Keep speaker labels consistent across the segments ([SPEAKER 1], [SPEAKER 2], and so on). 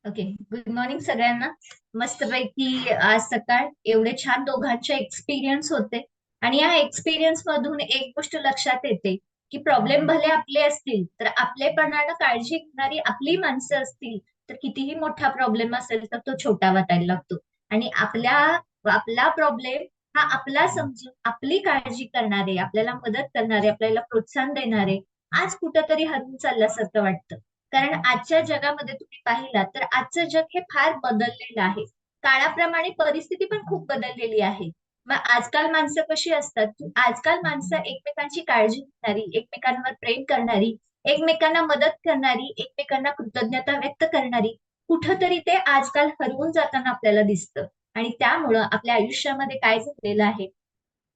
[SPEAKER 1] Okay. Good morning सगळ्यांना. मस्तपैकी आज सकाळ एवढे छान दोघांचे एक्सपिरियन्स होते. आणि या एक्सपिरियन्स मधून एक गोष्ट लक्षात येते की प्रॉब्लेम भले आपले असतील तर आपलेपणाला काळजी घेणारी आपली माणसं असतील तर कितीही मोठा प्रॉब्लेम असेल तर तो छोटा वाटायला लागतो. आणि आपला प्रॉब्लेम हा आपला समजून आपली काळजी करणारे, आपल्याला मदत करणारे, आपल्याला प्रोत्साहन देणारे आज कुठंतरी हरवून चालल्यासारखं वाटतं. कारण आजच्या जगामध्ये तुम्ही पाहिलात तर आजचं जग हे फार बदललेलं आहे. काळाप्रमाणे परिस्थिती पण खूप बदललेली आहे. मग आजकाल माणसं कशी असतात की आजकाल माणसं एकमेकांची काळजी घेणारी, एकमेकांवर प्रेम करणारी, एकमेकांना मदत करणारी, एकमेकांना कृतज्ञता व्यक्त करणारी कुठंतरी ते आजकाल हरवून जाताना आपल्याला दिसतं. आणि त्यामुळं आपल्या आयुष्यामध्ये काय झालेलं आहे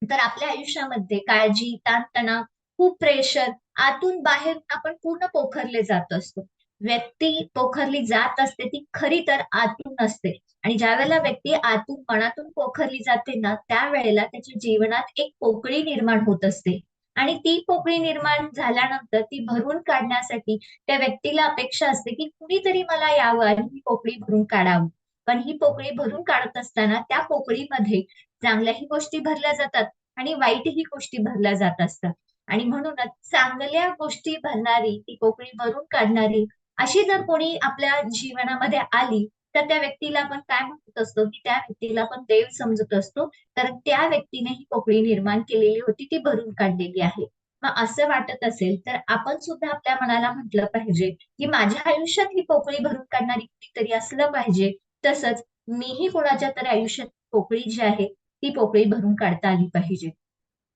[SPEAKER 1] तर आपल्या आयुष्यामध्ये काळजी, ताणतणाव, खूप प्रेशर, आतून बाहेर आपण पूर्ण पोखरले जात असतो. व्यक्ती पोखरली जात असते ती खरी तर आतून असते. आणि ज्या वेळेला व्यक्ती आतून मनातून पोखरली जाते ना त्यावेळेला त्याच्या जीवनात एक पोकळी निर्माण होत असते. आणि ती पोकळी निर्माण झाल्यानंतर ती भरून काढण्यासाठी त्या व्यक्तीला अपेक्षा असते की कुणीतरी मला यावं आणि ही पोकळी भरून काढावं. पण ही पोकळी भरून काढत असताना त्या पोकळीमध्ये चांगल्याही गोष्टी भरल्या जातात आणि वाईटही गोष्टी भरल्या जात असतात. आणि म्हणूनच चांगल्या गोष्टी भरणारी, ती पोकळी भरून काढणारी अशी जर कोणी आपल्या जीवनामध्ये आली तर त्या व्यक्तीला आपण काय म्हणत असतो की त्या व्यक्तीला आपण देव समजत असतो. तर त्या व्यक्तीने ही पोकळी निर्माण केलेली होती, ती भरून काढलेली आहे. मग असं वाटत असेल तर आपण सुद्धा आपल्या मनाला म्हटलं पाहिजे की माझ्या आयुष्यात ही पोकळी भरून काढणारी कुणीतरी असलं पाहिजे. तसंच मीही कोणाच्या तरी आयुष्यात पोकळी जी आहे ती पोकळी भरून काढता आली पाहिजे.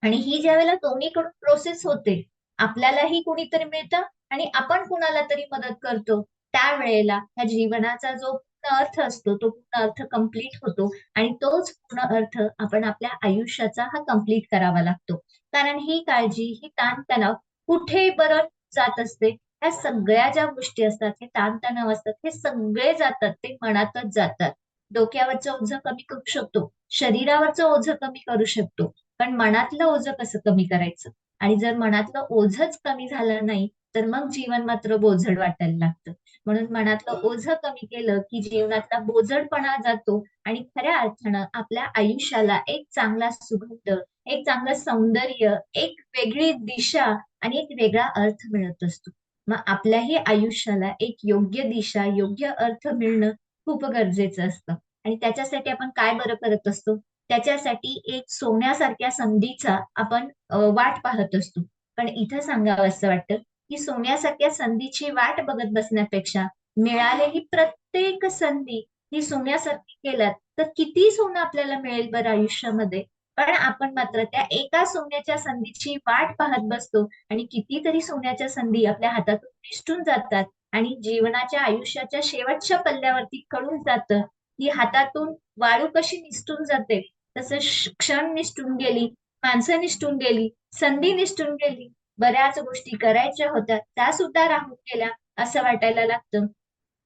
[SPEAKER 1] आणि ही ज्या वेळेला दोन्हीकडून प्रोसेस होते, आपल्यालाही कुणीतरी मिळतं आणि आपण कुणाला तरी मदत करतो, त्यावेळेला ह्या जीवनाचा जो पूर्ण अर्थ असतो तो पूर्ण अर्थ कंप्लीट होतो. आणि तोच पूर्ण अर्थ आपण आपल्या आयुष्याचा हा कंप्लीट करावा लागतो. कारण ही काळजी, ही ताणतणाव कुठे बरं जात असते, ह्या सगळ्या ज्या गोष्टी असतात, हे ताणतणाव असतात, हे सगळे जातात ते मनातच जातात. डोक्यावरचं ओझं कमी करू शकतो, शरीरावरचं ओझं कमी करू शकतो, पण मनातलं ओझं कसं कमी करायचं? आणि जर मनातलं ओझच कमी झालं नाही तर मग जीवन मात्र बोझड वाटायला लागतं. म्हणून मनातलं ओझं कमी केलं की जीवनातला बोजडपणा जातो आणि खऱ्या अर्थानं आपल्या आयुष्याला एक चांगला सुगंध, एक चांगलं सौंदर्य, एक वेगळी दिशा आणि एक वेगळा अर्थ मिळत असतो. मग आपल्याही आयुष्याला एक योग्य दिशा, योग्य अर्थ मिळणं खूप गरजेचं असतं. आणि त्याच्यासाठी आपण काय बरं करत असतो? त्याच्यासाठी एक सोन्यासारख्या संधीचा आपण वाट पाहत असतो. पण इथं सांगावं असं वाटतं की सोन्यासारख्या संधीची वाट बघत बसण्यापेक्षा मिळालेली प्रत्येक संधी ही सोन्यासारखी केल्यात तर किती सोनं आपल्याला मिळेल बरं आयुष्यामध्ये. पण आपण मात्र त्या एका सोन्याच्या संधीची वाट पाहत बसतो आणि कितीतरी सोन्याच्या संधी आपल्या हातातून निसटून जातात. आणि जीवनाच्या आयुष्याच्या शेवटच्या पल्ल्यावरती कळून जातं की हातातून वाळू कशी निसटून जाते तसं क्षण निसटून गेली, माणसं निसटून गेली, संधी निसटून गेली, बऱ्याच गोष्टी करायच्या होत्या त्या सुद्धा राहून गेल्या असं वाटायला लागतं.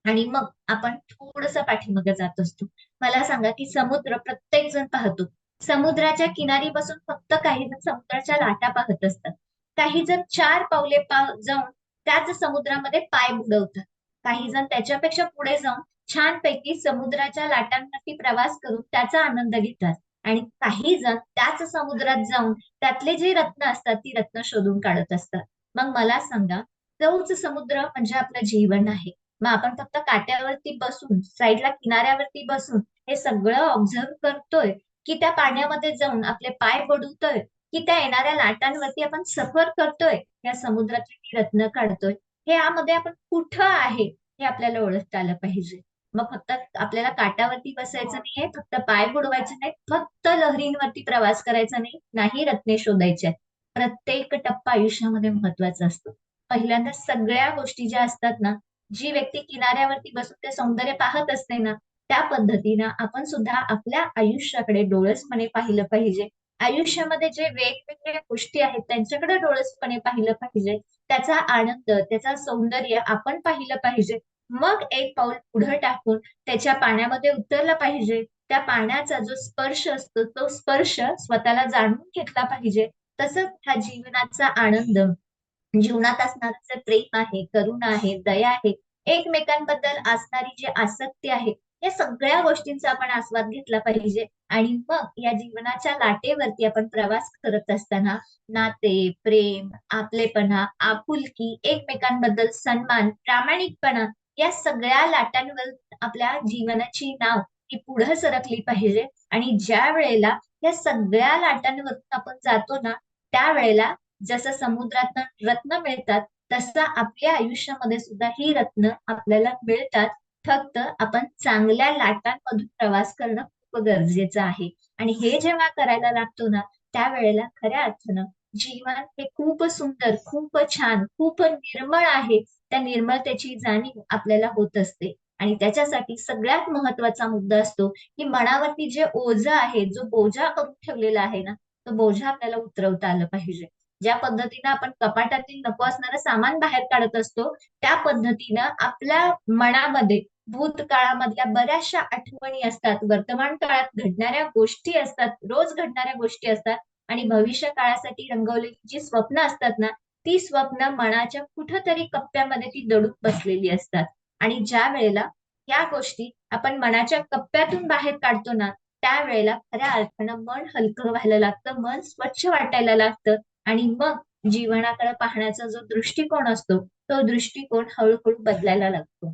[SPEAKER 1] आणि मग आपण थोडस पाठीमागे जात असतो. मला सांगा की समुद्र प्रत्येक जण पाहतो. समुद्राच्या किनारी बसून फक्त काही जण समुद्राच्या लाटा पाहत असतात. काही जण चार पावले जाऊन त्याच समुद्रामध्ये पाय बुडवतात. काही जण त्याच्यापेक्षा पुढे जाऊन छानपैकी समुद्राच्या लाटांवरती प्रवास करून त्याचा आनंद घेतात. आणि काही जण त्याच समुद्रात जाऊन त्यातले जे रत्न असतात ती रत्न शोधून काढत असतात. मग मला सांगा, तोच समुद्र म्हणजे आपलं जीवन आहे. मग आपण फक्त काट्यावरती बसून, साईडला किनाऱ्यावरती बसून हे सगळं ऑब्झर्व करतोय की त्या पाण्यामध्ये जाऊन आपले पाय बुडवतोय, की त्या येणाऱ्या लाटांवरती आपण सफर करतोय, या समुद्रातली रत्न काढतोय. हे यामध्ये आपण कुठं आहे हे आपल्याला ओळखता आलं पाहिजे. मग फक्त आपल्याला काटावरती बसायचं नाहीये, फक्त पाय बुडवायचे नाहीत, फक्त लहरींवरती प्रवास करायचा नाही, नाही रत्ने शोधायचे आहेत. प्रत्येक टप्पा आयुष्यामध्ये महत्वाचा असतो. पहिल्यांदा सगळ्या गोष्टी ज्या असतात ना, जी व्यक्ती किनाऱ्यावरती बसून ते सौंदर्य पाहत असते ना, त्या पद्धतीनं आपण सुद्धा आपल्या आयुष्याकडे डोळसपणे पाहिलं पाहिजे. आयुष्यामध्ये जे वेगवेगळ्या गोष्टी आहेत त्यांच्याकडे डोळसपणे पाहिलं पाहिजे. त्याचा आनंद, त्याचा सौंदर्य आपण पाहिलं पाहिजे. मग एक पाऊल पुढे टाकून त्याच्या पाण्यामध्ये उतरलं पाहिजे. त्या पाण्याचा जो स्पर्श असतो तो स्पर्श स्वतःला जाणून घेतला पाहिजे. तसंच हा जीवनाचा आनंद, जीवनात असणारं जे प्रेम आहे, करुणा आहे, दया आहे, एकमेकांबद्दल असणारी जी आसक्ती आहे, या सगळ्या गोष्टींचा आपण आस्वाद घेतला पाहिजे. आणि मग या जीवनाच्या लाटेवरती आपण प्रवास करत असताना नाते, प्रेम, आपलेपणा, आपुलकी, एकमेकांबद्दल सन्मान, प्रामाणिकपणा, या सगळ्या लाटांवर आपल्या जीवनाची नाव ही पुढे सरकली पाहिजे. आणि ज्या वेळेला या सगळ्या लाटांवरून आपण जातो ना, त्यावेळेला जसं समुद्रातनं रत्न मिळतात, तसं आपल्या आयुष्यामध्ये सुद्धा ही रत्न आपल्याला मिळतात. फक्त आपण चांगल्या लाटांमधून प्रवास करणं खूप गरजेचं आहे. आणि हे जेव्हा करायला लागतो ना, त्यावेळेला खऱ्या अर्थानं जीवन हे खूप सुंदर, खूप छान, खूप निर्मळ आहे. त्या निर्मळतेची जाणीव आपल्याला होत असते. आणि त्याच्यासाठी सगळ्यात महत्वाचा मुद्दा असतो की मनावरती जे ओझं आहे, जो बोजा करून ठेवलेला आहे ना, तो बोजा आपल्याला उतरवता आलं पाहिजे. ज्या पद्धतीनं आपण कपाटातील नको असणारं सामान बाहेर काढत असतो, त्या पद्धतीनं आपल्या मनामध्ये भूतकाळामधल्या बऱ्याचशा आठवणी असतात, वर्तमान काळात घडणाऱ्या गोष्टी असतात, रोज घडणाऱ्या गोष्टी असतात, आणि भविष्य काळासाठी रंगवलेली जी स्वप्न असतात ना, ती स्वप्न मनाच्या कुठंतरी कप्प्यामध्ये ती दडून बसलेली असतात. आणि ज्या वेळेला या गोष्टी आपण मनाच्या कप्प्यातून बाहेर काढतो ना, त्यावेळेला खऱ्या अर्थानं मन हलकं व्हायला लागतं, मन स्वच्छ वाटायला लागतं. आणि मग जीवनाकडे पाहण्याचा जो दृष्टिकोन असतो, तो दृष्टिकोन हळूहळू बदलायला लागतो.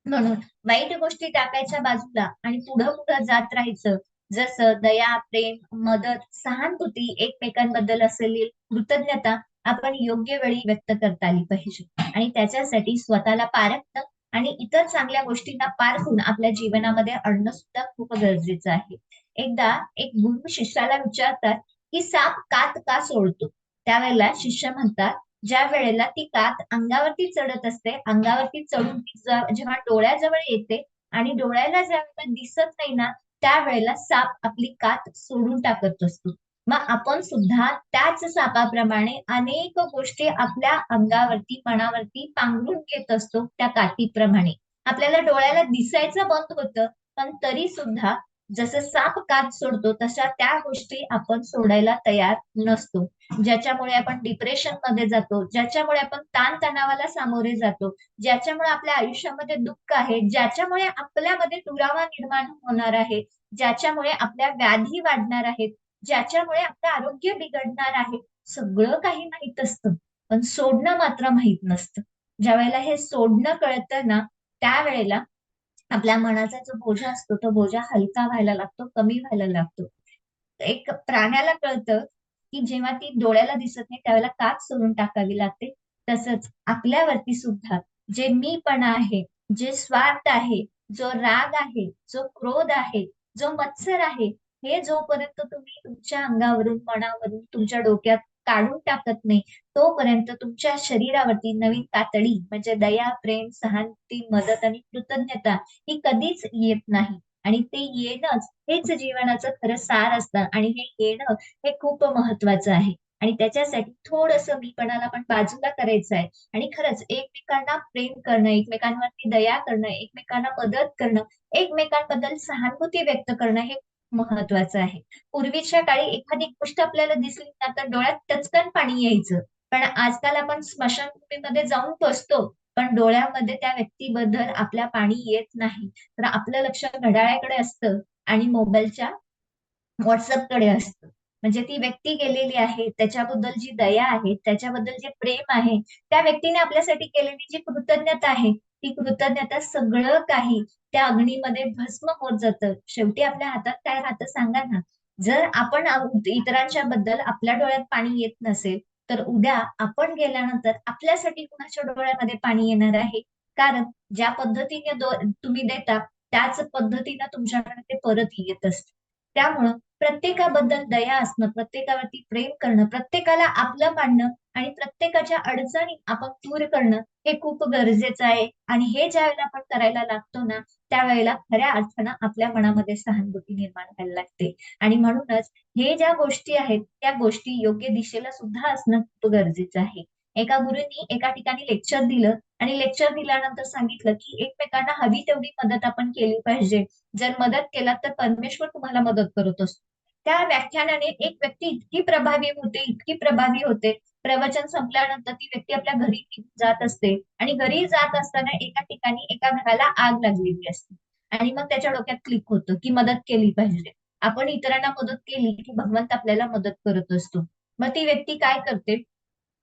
[SPEAKER 1] म्हणून वाईट गोष्टी टाकायच्या बाजूला आणि पुढं पुढं जात राहायचं. जसं दया, प्रेम, मदत, सहानुभूती, एकमेकांबद्दल असलेली कृतज्ञता आपण योग्य वेळी व्यक्त करता आली पाहिजे. आणि त्याच्यासाठी स्वतःला पारखणं आणि इतर चांगल्या गोष्टींना पारखून आपल्या जीवनामध्ये आणणं सुद्धा खूप गरजेचं आहे. एकदा एक गुरु शिष्याला विचारतात की साप कात का सोडतो. त्यावेळेला शिष्य म्हणतात, ज्या वेळेला ती कात अंगावरती चढत असते, अंगावरती चढून ती जेव्हा डोळ्याजवळ येते आणि डोळ्याला ज्या वेळेला दिसत नाही ना, त्यावेळेला साप आपली कात सोडून टाकत असतो. मग आपण सुद्धा त्याच सापाप्रमाणे अनेक गोष्टी आपल्या अंगावरती, मनावरती पांघरून घेत असतो त्या काठीप्रमाणे. आपल्याला डोळ्याला दिसायचं बंद होतं, पण तरी सुद्धा जसं साप कात सोडतो, तशा त्या गोष्टी आपण सोडायला तयार नसतो. ज्याच्यामुळे आपण डिप्रेशन मध्ये जातो, ज्याच्यामुळे आपण ताणतणावाला सामोरे जातो, ज्याच्यामुळे आपल्या आयुष्यामध्ये दुःख आहे, ज्याच्यामुळे आपल्यामध्ये दुरावा निर्माण होणार आहे, ज्याच्यामुळे आपल्या व्याधी वाढणार आहेत, ज्याच्यामुळे आपलं आरोग्य बिघडणार आहे, सगळं काही माहित असतं, पण सोडणं मात्र माहित नसतं. ज्या वेळेला हे सोडणं कळतं ना, त्यावेळेला आपल्या मनाचा जो बोजा असतो, तो बोजा हलका व्हायला लागतो, कमी व्हायला लागतो. एक प्राण्याला कळतं की जेव्हा ती डोळ्याला दिसत नाही त्यावेळेला काच सोडून टाकावी लागते. तसंच आपल्यावरती सुद्धा जे मीपणा आहे, जे स्वार्थ आहे, जो राग आहे, जो क्रोध आहे, जो मत्सर आहे, हे जोपर्यंत तुम्ही तुमच्या अंगावरून, मनावरून, तुमच्या डोक्यात काढून टाकत नाही, तोपर्यंत तुमच्या शरीरावरती नवीन कातडी म्हणजे दया, प्रेम, सहानुभूती, मदत आणि कृतज्ञता ही कधीच येत नाही. आणि ते येणंच हेच जीवनाचं खरं सार असतं. आणि हे येणं हे खूप महत्वाचं आहे. आणि त्याच्यासाठी थोडंसं मीपणाला पण बाजूला करायचं आहे. आणि खरंच एकमेकांना प्रेम करणं, एकमेकांवरती दया करणं, एकमेकांना मदत करणं, एकमेकांबद्दल सहानुभूती व्यक्त करणं हे महत्वाचं आहे. पूर्वीच्या काळी एखादी गोष्ट आपल्याला दिसली ना तर डोळ्यात टचकन पाणी यायचं. पण आजकाल आपण स्मशानभूमीमध्ये जाऊन बसतो, पण डोळ्यामध्ये त्या व्यक्तीबद्दल आपल्या पाणी येत नाही. तर आपलं लक्ष घड्याळाकडे असतं आणि मोबाईलच्या व्हॉट्सअपकडे असतं. म्हणजे ती व्यक्ती गेलेली आहे, त्याच्याबद्दल जी दया आहे, त्याच्याबद्दल जे प्रेम आहे, त्या व्यक्तीने आपल्यासाठी केलेली जी कृतज्ञता आहे, ती कृतज्ञता सगळं काही त्या अग्नीमध्ये भस्म होत जातं. शेवटी आपल्या हातात काय राहतं सांगा ना? जर आपण इतरांच्या बद्दल आपल्या डोळ्यात पाणी येत नसेल, तर उद्या आपण गेल्यानंतर आपल्यासाठी कुणाच्या डोळ्यामध्ये पाणी येणार आहे? कारण ज्या पद्धतीने तुम्ही देता, त्याच पद्धतीनं तुमच्याकडे ते परत येत असतं. त्यामुळं प्रत्येकाबद्दल दया असणं, प्रत्येकावरती प्रेम करणं, प्रत्येकाला आपलं मानणं आणि प्रत्येकाच्या अडचणी आपण दूर करणं हे खूप गरजेचं आहे. आणि हे ज्या वेळेला आपण करायला लागतो ना, त्यावेळेला खऱ्या अर्थानं आपल्या मनामध्ये सहानुभूती निर्माण व्हायला लागते. आणि म्हणूनच हे ज्या गोष्टी आहेत, त्या गोष्टी योग्य दिशेला सुद्धा असणं खूप गरजेचं आहे. एका गुरूंनी एका ठिकाणी लेक्चर दिलं आणि लेक्चर दिल्यानंतर सांगितलं की एकमेकांना हवी तेवढी मदत आपण केली पाहिजे. जर मदत केलात तर परमेश्वर तुम्हाला मदत करत असतो. त्या व्याख्यानाने एक व्यक्ती इतकी प्रभावी होते, इतकी प्रभावी होते, प्रवचन संपल्यानंतर ती व्यक्ती आपल्या घरी निघून जात असते आणि घरी जात असताना एका ठिकाणी एका घराला आग लागलेली असते. आणि मग त्याच्या डोक्यात क्लिक होतं की मदत केली पाहिजे. आपण इतरांना मदत केली की भगवंत आपल्याला मदत करत असतो. मग ती व्यक्ती काय करते,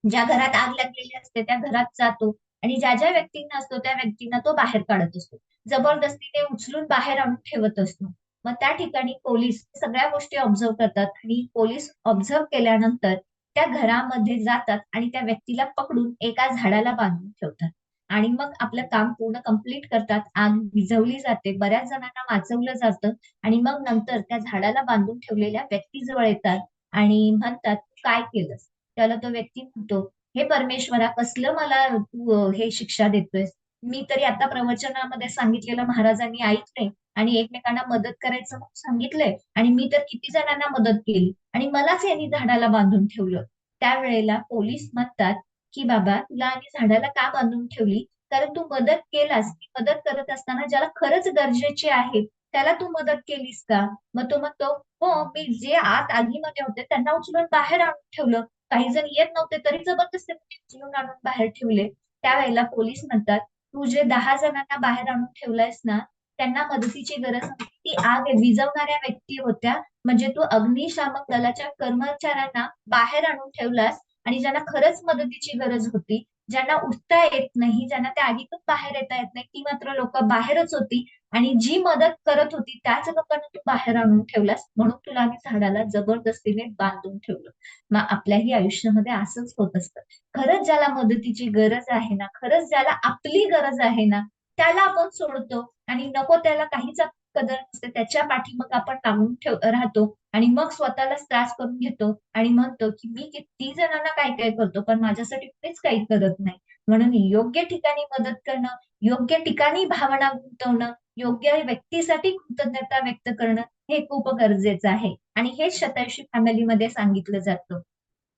[SPEAKER 1] ज्या घरात आग लागलेली असते त्या घरात जातो आणि ज्या ज्या व्यक्तींना असतो त्या व्यक्तींना तो बाहेर काढत असतो. जबरदस्तीने उचलून बाहेर आणून ठेवत असतो. मग त्या ठिकाणी पोलीस सगळ्या गोष्टी ऑब्झर्व करतात आणि पोलीस ऑब्झर्व केल्यानंतर त्या घरामध्ये जातात आणि त्या व्यक्तीला पकडून एका झाडाला बांधून ठेवतात. आणि मग आपलं काम पूर्ण कंप्लीट करतात. आग विझवली जाते, बऱ्याच जणांना वाचवलं जातं आणि मग नंतर त्या झाडाला बांधून ठेवलेल्या व्यक्तीजवळ येतात आणि म्हणतात, "तू काय केलंस?" त्याला तो व्यक्ती म्हणतो, "हे परमेश्वरा, कसलं मला तू हे शिक्षा देतोयस? मी तरी आता प्रवचनामध्ये सांगितलेलं महाराजांनी ऐकलंय आणि एकमेकांना मदत करायचं म्हणून सांगितलंय आणि मी तर किती जणांना मदत केली आणि मलाच यांनी झाडाला बांधून ठेवलं." त्यावेळेला पोलीस म्हणतात, की "बाबा, तुला आम्ही झाडाला का बांधून ठेवली? कारण तू मदत केलास. ती मदत करत असताना ज्याला खरंच गरजेचे आहे त्याला तू मदत केलीस का?" मग तो म्हणतो, "हो, मी जे आत आगीमध्ये होते त्यांना उचलून बाहेर आणून ठेवलं. काही जण येत नव्हते तरी जबरदस्तीने उचलून आणून बाहेर ठेवले." त्यावेळेला पोलीस म्हणतात, "तू जे 10 जणांना बाहेर आणून ठेवलायस ना, त्यांना मदतीची गरज नव्हती. ती आग विझवणाऱ्या व्यक्ती होत्या. म्हणजे तू अग्निशामक दलाच्या कर्मचाऱ्यांना बाहेर आणून ठेवलास आणि ज्यांना खरंच मदतीची गरज होती, ज्यांना उठता येत नाही, ज्यांना त्या आगीतून बाहेर येता येत नाही, ती मात्र लोक बाहेरच होती आणि जी मदत करत होती त्याच लोकांना तू बाहेर आणून ठेवलास, म्हणून तुला आम्ही झाडाला जबरदस्तीने बांधून ठेवलं." मग आपल्याही आयुष्यामध्ये असंच होत असतं. खरंच ज्याला मदतीची गरज आहे ना, खरंच ज्याला आपली गरज आहे ना, त्याला आपण सोडतो आणि नको त्याला काहीच कदर नसते. त्याच्या पाठीमागे आपण लागून राहतो आणि मग स्वतःलाच त्रास करून घेतो आणि म्हणतो, की मी किती जणांना काय काय करतो, पण माझ्यासाठी कुणीच काही करत नाही. म्हणून योग्य ठिकाणी मदत करणं, योग्य ठिकाणी भावना गुंतवणं, योग्य व्यक्तीसाठी कृतज्ञता व्यक्त करणं हे खूप गरजेचं आहे आणि हेच शतायुषी फॅमिलीमध्ये सांगितलं जातं.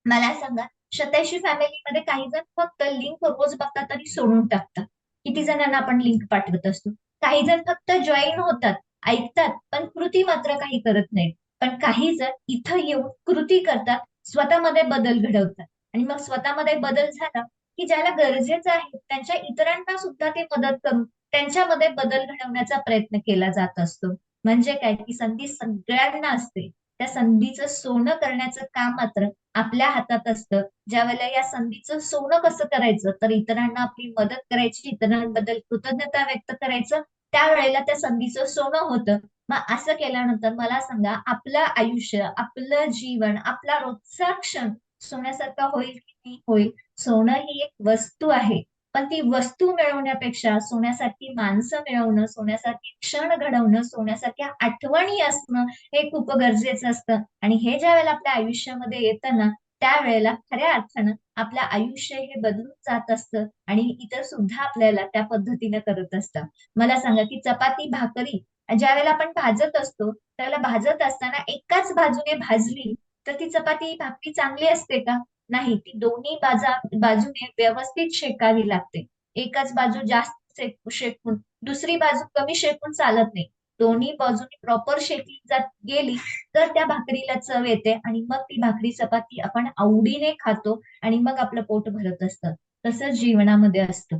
[SPEAKER 1] मला सांगा, शतायुषी फॅमिलीमध्ये काही जण फक्त लिंक रोज बघतात आणि सोडून टाकतात. किती जणांना आपण लिंक पाठवत असतो. काही जण फक्त जॉईन होतात, ऐकतात, पण कृती मात्र काही करत नाहीत. पण काही जण इथं येऊन कृती करतात, स्वतःमध्ये बदल घडवतात आणि मग स्वतःमध्ये बदल झाला, की ज्याला गरजेचं आहे त्यांच्या इतरांना सुद्धा ते मदत करून त्यांच्यामध्ये बदल घडवण्याचा प्रयत्न केला जात असतो. म्हणजे काय, की संधी सगळ्यांना असते. त्या संधीचं सोनं करण्याचं काम मात्र आपल्या हातात असतं. ज्यावेळेला या संधीचं सोनं कसं करायचं, तर इतरांना आपली मदत करायची, इतरांबद्दल कृतज्ञता व्यक्त करायचं, त्यावेळेला त्या संधीचं सोनं होतं. मग असं केल्यानंतर मला सांगा, आपलं आयुष्य, आपलं जीवन, आपला रोजचा क्षण सोन्यासारखा होईल की नाही होईल? सोनं ही एक वस्तू आहे. पण ती वस्तू मिळवण्यापेक्षा सोन्यासारखी माणसं मिळवणं, सोन्यासारखी क्षण घडवणं, सोन्यासारख्या आठवणी असणं हे खूप गरजेचं असतं. आणि हे ज्या वेळेला आपल्या आयुष्यामध्ये येतं ना, त्यावेळेला खऱ्या अर्थानं आपलं आयुष्य हे बदलून जात असतं आणि इतर सुद्धा आपल्याला त्या पद्धतीने करत असतात. मला सांगा, की चपाती, भाकरी ज्या वेळेला आपण भाजत असतो, त्यावेळेला भाजत असताना एकाच बाजूने भाजली, तर ती चपाती, भाकरी चांगली असते का? नाही. ती दोन्ही बाजूने व्यवस्थित शेकावी लागते. एकाच बाजू जास्त शेकून, दुसरी बाजू कमी शेकून चालत नाही. दोन्ही बाजूनी प्रॉपर शेकली गेली तर त्या भाकरीला चव येते आणि मग ती भाकरी चपाती आपण आवडीने खातो आणि मग आपलं पोट भरत असतं. तसंच जीवनामध्ये असतं.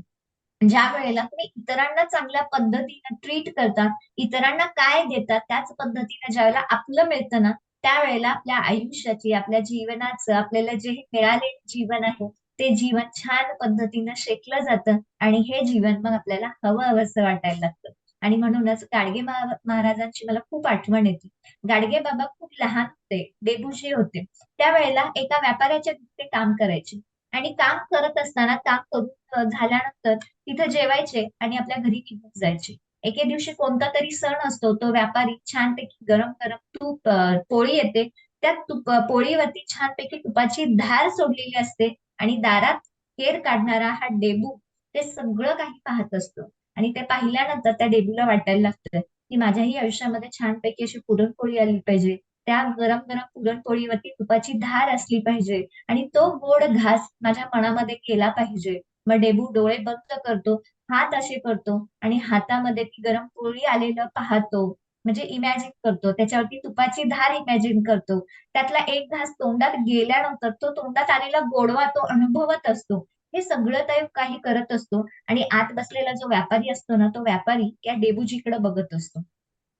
[SPEAKER 1] ज्या वेळेला तुम्ही इतरांना चांगल्या पद्धतीने ट्रीट करता, इतरांना काय देतात त्याच पद्धतीने ज्यावेळेला आपलं मिळतं ना, त्यावेळेला आपल्या आयुष्याची, आपल्या जीवनाचं, आपल्याला जे मिळालेलं जीवन आहे, ते जीवन छान पद्धतीनं शेकलं जातं आणि हे जीवन मग आपल्याला हवंहवंसं वाटायला लागतं. आणि म्हणूनच गाडगे महाराजांची मला खूप आठवण येते. गाडगे बाबा खूप लहान होते, डेबुशी होते. त्यावेळेला एका व्यापाऱ्याच्या घरी ते काम करायचे आणि काम करत असताना, काम करून झाल्यानंतर तिथे जेवायचे आणि आपल्या घरी निघून जायचे. एके दिवशी कोणता तरी सण असतो, तो व्यापारी छानपैकी गरम गरम तूप पोळी येते. त्या पोळीवरती छानपैकी तुपाची धार सोडलेली असते आणि दारात केर काढणारा हा डेबू ते सगळं काही पाहत असतो. आणि ते पाहिल्यानंतर त्या डेबूला वाटायला लागतं, की माझ्याही आयुष्यामध्ये छानपैकी अशी पुरणपोळी आली पाहिजे. त्या गरम गरम पुरणपोळीवरती तुपाची धार असली पाहिजे आणि तो गोड घास माझ्या मनामध्ये गेला पाहिजे. मग डेबू डोळे बंद करतो, हात असे करतो आणि हातामध्ये ती गरम पोळी आलेलं पाहतो. म्हणजे इमॅजिन करतो, त्याच्यावरती तुपाची धार इमॅजिन करतो, त्यातला एक घास तोंडात गेल्यानंतर तो तोंडात आलेला गोडवा तो अनुभवत असतो. हे सगळं काही करत असतो आणि आत बसलेला जो व्यापारी असतो ना, तो व्यापारी या डेबूजीकडे बघत असतो.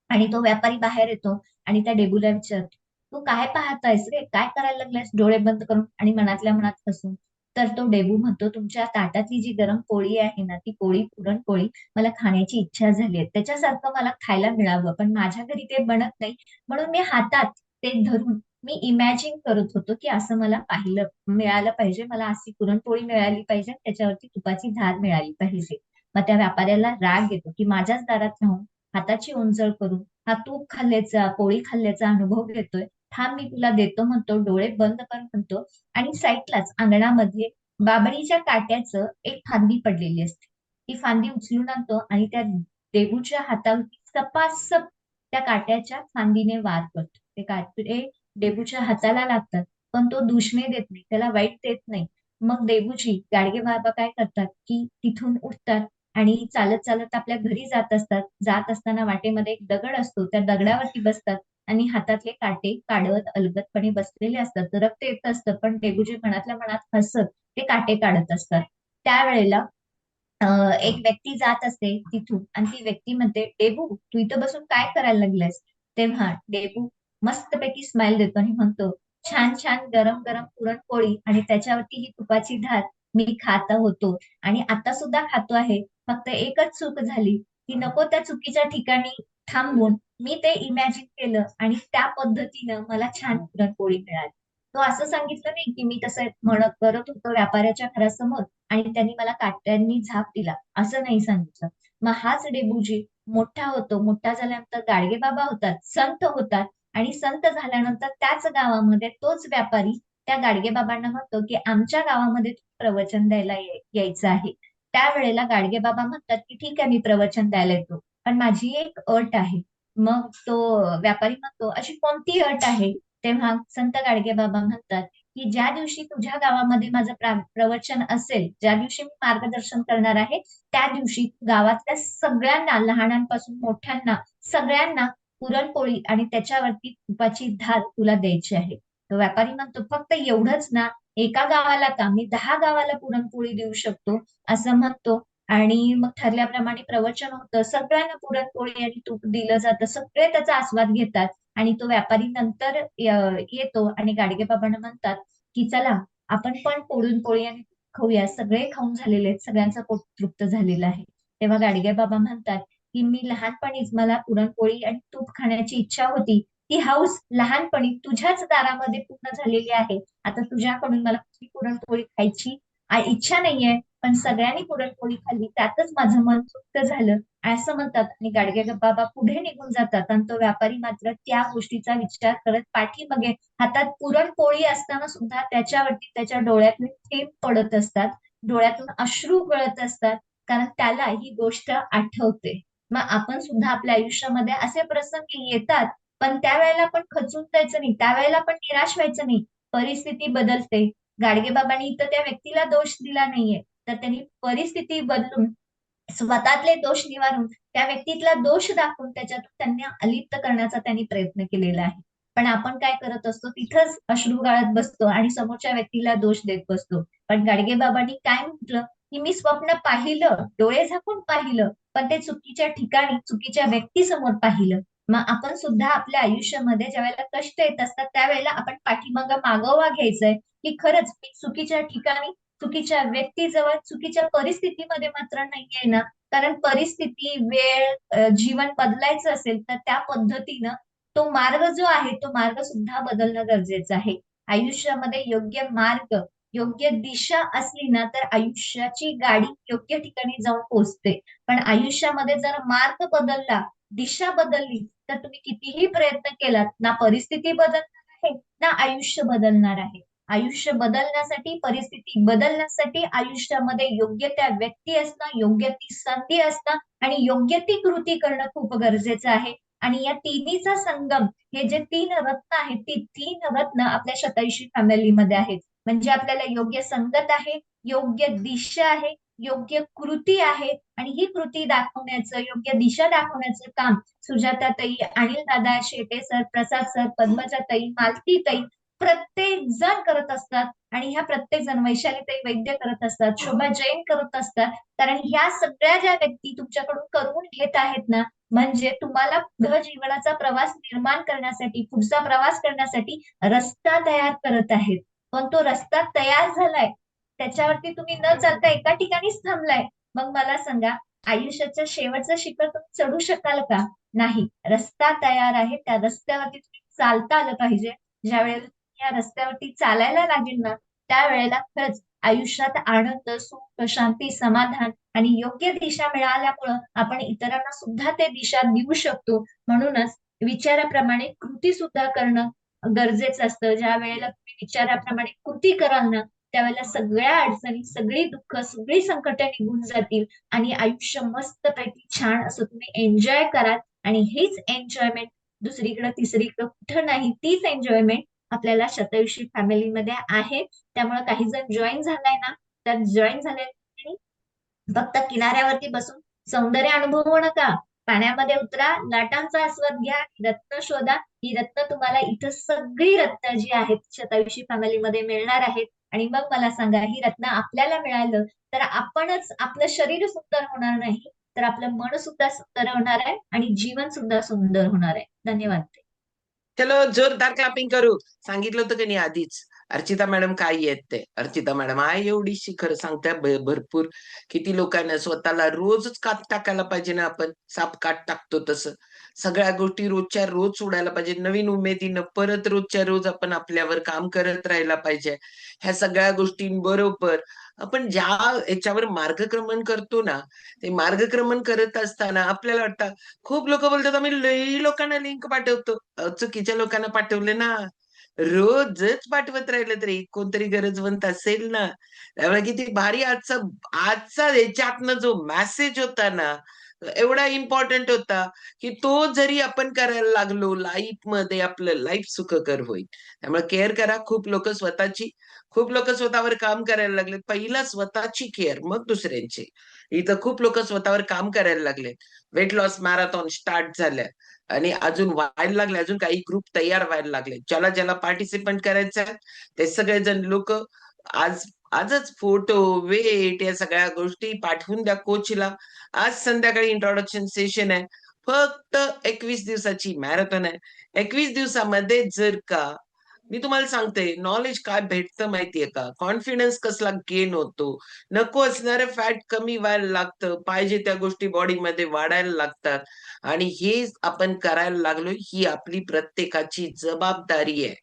[SPEAKER 1] आणि तो व्यापारी बाहेर येतो आणि त्या डेबूला विचारतो, तू काय पाहतायस रे, काय करायला लागलायस डोळे बंद करून आणि मनातल्या मनात हसून. तर तो डेबू म्हणतो, तुमच्या ताटातली जी गरम पोळी आहे ना, ती पुरणपोळी मला खाण्याची इच्छा झाली आहे, त्याच्यासारखं मला खायला मिळावं, पण माझ्या घरी ते बनत नाही. म्हणून मी हातात ते धरून मी इमॅजिन करत होतो की असं मला पाहिलं मिळालं पाहिजे, मला अशी पुरणपोळी मिळाली पाहिजे, त्याच्यावरती तुपाची धार मिळाली पाहिजे. मग त्या व्यापाऱ्याला राग येतो की माझ्याच दारात राहून हाताची उंजळ करून हा तूप खाल्ल्याचा पोळी खाल्ल्याचा अनुभव घेतोय, थांब मी तुला देतो म्हणतो, डोळे बंद कर म्हणतो. आणि साईडलाच अंगणामध्ये बाभळीच्या काट्याचं एक फांदी पडलेली असते. ती फांदी उचलून आणतो आणि त्या देबूच्या हातावरती सपासप त्या काट्याच्या फांदीने वार करतो. ते काटे देबूच्या हाताला लागतात, पण तो दूषणे देत नाही, त्याला वाईट देत नाही. मग देबूजी गाडगे बाबा काय करतात की तिथून उठतात आणि चालत चालत आपल्या घरी जात असतात. जात असताना वाटेमध्ये एक दगड असतो, त्या दगडावरती बसतात आणि हातातले काटे काढत अलगदपणे बसलेले असतात. रक्त येत असतं, पण डेबूजी मनातल्या मनात हसत ते काटे काढत असतात. त्यावेळेला एक व्यक्ती जात असते तिथून आणि ती व्यक्ती म्हणते, डेबू तू इथं बसून काय करायला लागलास? तेव्हा डेबू मस्तपैकी स्माइल देतो आणि म्हणतो, छान छान गरम गरम पुरणपोळी आणि त्याच्यावरती ही तुपाची धार मी खात होतो आणि आता सुद्धा खातो आहे. फक्त एकच चूक झाली की नको त्या चुकीच्या ठिकाणी थांबून मी ते इमॅजिन केलं आणि त्या पद्धतीनं मला छान पुरणपोळी मिळाली. तो असं सांगितलं नाही की मी तसं म्हणत करत होतो व्यापाऱ्याच्या घरासमोर आणि त्यांनी मला काट्यांनी झाप दिला, असं नाही सांगितलं. मग हाच डेबूजी मोठा होतो, मोठा झाल्यानंतर गाडगेबाबा होतात, संत होतात आणि संत झाल्यानंतर त्याच गावामध्ये तोच व्यापारी त्या गाडगेबाबांना म्हणतो की आमच्या गावामध्ये प्रवचन द्यायला यायचं आहे. त्यावेळेला गाडगेबाबा म्हणतात की ठीक आहे, मी प्रवचन द्यायला येतो, पण माझी एक अट आहे. मग तो व्यापारी म्हणतो, अशी कोणती अट आहे? तेव्हा संत गाडगेबाबा म्हणतात की ज्या दिवशी तुझ्या गावामध्ये माझं प्रवचन असेल, ज्या दिवशी मी मार्गदर्शन करणार आहे, त्या दिवशी गावातल्या सगळ्यांना, लहानांपासून मोठ्यांना, सगळ्यांना पुरणपोळी आणि त्याच्यावरती तुपाची धार तुला द्यायची आहे. तो व्यापारी म्हणतो, फक्त एवढंच ना? एका गावाला का? मी 10 गावाला पुरणपोळी देऊ शकतो, असं म्हणतो. आणि मग ठरल्याप्रमाणे प्रवचन होतं, सगळ्यांना पुरणपोळी आणि तूप दिलं जातं, सगळे त्याचा आस्वाद घेतात. आणि तो व्यापारी नंतर येतो आणि गाडगेबाबांना म्हणतात की चला आपण पण पुरणपोळी आणि खाऊया, सगळे खाऊन झालेले आहेत, सगळ्यांचा पोट तृप्त झालेला आहे. तेव्हा गाडगेबाबा म्हणतात की मी लहानपणीच मला पुरणपोळी आणि तूप खाण्याची इच्छा होती, ती हौस लहानपणी तुझ्याच दारामध्ये पूर्ण झालेली आहे. आता तुझ्याकडून मला कुठली पुरणपोळी खायची इच्छा नाहीये, पण सगळ्यांनी पुरणपोळी खाल्ली त्यातच माझं मन तृप्त झालं, असं म्हणतात. आणि गाडगे बाबा पुढे निघून जातात आणि तो व्यापारी मात्र त्या गोष्टीचा विचार करत पाठीमागे हातात पुरणपोळी असताना सुद्धा त्याच्यावरती त्याच्या डोळ्यातून थेंब पडत असतात, डोळ्यातून अश्रू गळत असतात, कारण त्याला ही गोष्ट आठवते. मग आपण सुद्धा आपल्या आयुष्यामध्ये असे प्रसंग येतात, पण त्यावेळेला पण खचून जायचं नाही, त्यावेळेला पण निराश व्हायचं नाही. परिस्थिती बदलते. गाडगेबाबांनी इथं त्या व्यक्तीला दोष दिला नाहीये, तर त्यांनी परिस्थिती बदलून स्वतःतले दोष निवारून त्या व्यक्तीतला दोष दाखवून त्याच्यातून त्यांना अलिप्त करण्याचा त्यांनी प्रयत्न केलेला आहे. पण आपण काय करत असतो, तिथंच अश्रू गाळत बसतो आणि समोरच्या व्यक्तीला दोष देत बसतो. पण गाडगेबाबांनी काय म्हटलं की मी स्वप्न पाहिलं, डोळे झाकून पाहिलं, पण ते चुकीच्या ठिकाणी चुकीच्या व्यक्तीसमोर पाहिलं. मग आपण सुद्धा आपल्या आयुष्यामध्ये ज्या वेळेला कष्ट येत असतात त्यावेळेला आपण मागोवा घ्यायचंय की खरंच मी चुकीच्या ठिकाणी, चुकीच्या व्यक्तीजवळ, चुकीच्या परिस्थितीमध्ये मात्र नाहीये ना. कारण परिस्थिती, वेळ, जीवन बदलायचं असेल तर त्या पद्धतीनं तो मार्ग जो आहे तो मार्ग सुद्धा बदलणं गरजेचं आहे. आयुष्यामध्ये योग्य मार्ग, योग्य दिशा असली ना तर आयुष्याची गाडी योग्य ठिकाणी जाऊन पोहोचते. पण आयुष्यामध्ये जर मार्ग बदलला, दिशा बदलली, तर तुम्ही कितीही प्रयत्न केलात ना परिस्थिती बदलणार आहे ना आयुष्य बदलणार आहे. आयुष्य बदलण्यासाठी, परिस्थिती बदलण्यासाठी आयुष्यामध्ये योग्य त्या व्यक्ती असणं, योग्य ती संधी असणं आणि योग्य ती कृती करणं खूप गरजेचं आहे. आणि या तिन्हीचा संगम, हे जे 3 रत्न आहेत, ती 3 रत्न आपल्या शतायुषी फॅमिलीमध्ये आहेत. म्हणजे आपल्याला योग्य संगत आहे, योग्य दिशा आहे, योग्य कृती आहे आणि ही कृती दाखवण्याचं, योग्य दिशा दाखवण्याचं काम सुजाताताई, अनिल दादा, शेटे सर, प्रसाद सर, पद्मजाताई, मालतीताई प्रत्येक जण करत असतात. आणि ह्या प्रत्येक जण, वैशालीताई वैद्य करत असतात, शोभा जैन करत असतात. कारण ह्या सगळ्या ज्या व्यक्ती तुमच्याकडून करून घेत आहेत ना, म्हणजे तुम्हाला पुढे जीवनाचा प्रवास निर्माण करण्यासाठी, पुढचा प्रवास करण्यासाठी रस्ता तयार करत आहेत. पण तो रस्ता तयार झालाय, त्याच्यावरती तुम्ही न चालता एका ठिकाणीच थांबलाय. मग मला सांगा, आयुष्याच्या शेवटचं शिखर तुम्ही चढू शकाल का? नाही. रस्ता तयार आहे, त्या रस्त्यावरती तुम्ही चालता आलं पाहिजे. ज्या वेळेला या रस्त्यावरती चालायला लागेल ना, त्यावेळेला खरंच आयुष्यात आनंद, सुख, शांती, समाधान आणि योग्य दिशा मिळाल्यामुळं आपण इतरांना सुद्धा ते दिशा देऊ शकतो. म्हणूनच विचाराप्रमाणे कृती सुद्धा करणं गरजेचं असतं. ज्या वेळेला तुम्ही विचाराप्रमाणे कृती कराल ना, त्यावेळेला सगळ्या अडचणी, सगळी दुःख, सगळी संकट निघून जातील आणि आयुष्य मस्तपैकी छान असं तुम्ही एन्जॉय कराल. आणि हीच एन्जॉयमेंट दुसरीकडे तिसरीकडे कुठं नाही, तीच एन्जॉयमेंट आपल्याला शतयुषी फॅमिलीमध्ये आहे. त्यामुळे काही जण जॉईन झालाय ना, तर जॉईन झाले फक्त किनाऱ्यावरती बसून सौंदर्य अनुभवू नका. पाण्यामध्ये उतरा, लाटांचा आस्वाद घ्या, रत्न शोधा. ही रत्न तुम्हाला इथं सगळी रत्न जी आहेत शतायुषी फॅमिलीमध्ये मिळणार आहेत. आणि मग मला सांगा, ही रत्न आपल्याला मिळालं तर आपणच, आपलं शरीर सुंदर होणार नाही, तर आपलं मन सुद्धा सुंदर होणार आहे आणि जीवन सुद्धा सुंदर होणार आहे. धन्यवाद.
[SPEAKER 2] चलो जोरदार क्लॅपिंग करू. सांगितलं होतं की नाही आधीच, अर्चिता मॅडम काय येत ते. अर्चिता मॅडम आहे एवढीशी, खरं सांगताय भरपूर. किती लोकांना स्वतःला रोजच कात टाकायला पाहिजे ना, आपण साप कात टाकतो तसं. सगळ्या गोष्टी रोजच्या रोज सोडायला पाहिजे, नवीन उमेदीनं परत रोजच्या रोज आपण आपल्यावर काम करत राहायला पाहिजे. ह्या सगळ्या गोष्टींबरोबर आपण ज्या याच्यावर मार्गक्रमण करतो ना, ते मार्गक्रमण करत असताना आपल्याला वाटतं, खूप लोक बोलतात आम्ही लई लोकांना लिंक पाठवतो. चुकीच्या लोकांना पाठवले ना, रोजच पाठवत राहिलं तरी कोणतरी गरजवंत असेल ना. त्यामुळे किती भारी आजचा आजचा याच्यातनं जो मेसेज होता ना, एवढा इम्पॉर्टंट होता, की तो जरी आपण करायला लागलो लाईफ मध्ये, आपलं लाईफ सुखकर होईल. त्यामुळे केअर करा. खूप लोक स्वतःवर काम करायला लागले. पहिला स्वतःची केअर, मग दुसऱ्यांची. इथं खूप लोक स्वतःवर काम करायला लागले. वेट लॉस मॅरेथॉन स्टार्ट झाल्या आणि अजून व्हायला लागले. अजून काही ग्रुप तयार व्हायला लागले. ज्याला ज्याला पार्टिसिपेंट करायचं आहे ते सगळेजण लोक आज आजच फोटो, वेट या सगळ्या गोष्टी पाठवून द्या कोचला. आज संध्याकाळी इंट्रोडक्शन सेशन आहे. फक्त 21 दिवसाची मॅरेथॉन आहे. 21 दिवसामध्ये जर का मी तुम्हाला सांगते, नॉलेज काय भेटतं माहितीये का, कॉन्फिडन्स कसला गेन होतो, नको असणारं फॅट कमी व्हायला लागतं, पाहिजे त्या गोष्टी बॉडीमध्ये वाढायला लागतात. आणि हे आपण करायला लागलो, ही आपली प्रत्येकाची जबाबदारी आहे.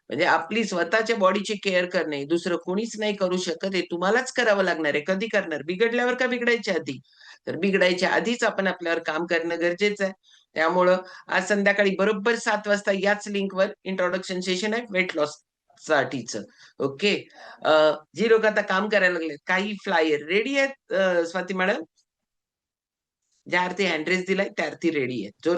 [SPEAKER 2] म्हणजे आपली स्वतःच्या बॉडीची केअर करणे दुसरं कोणीच नाही करू शकत. हे तुम्हालाच करावं लागणार आहे. कधी करणार? बिघडल्यावर का बिघडायच्या आधी? तर बिघडायच्या आधीच आपण आपल्यावर काम करणं गरजेचं आहे. त्यामुळं आज संध्याकाळी बरोबर 7 वाजता याच लिंकवर इंट्रोडक्शन सेशन आहे वेट लॉस साठीचं. ओके. जी लोक आता काम करायला लागले, काही फ्लायर रेडी आहेत स्वाती मॅडम? ज्या अर्थी हँड्रेस दिलाय त्या अर्थी रेडी आहे.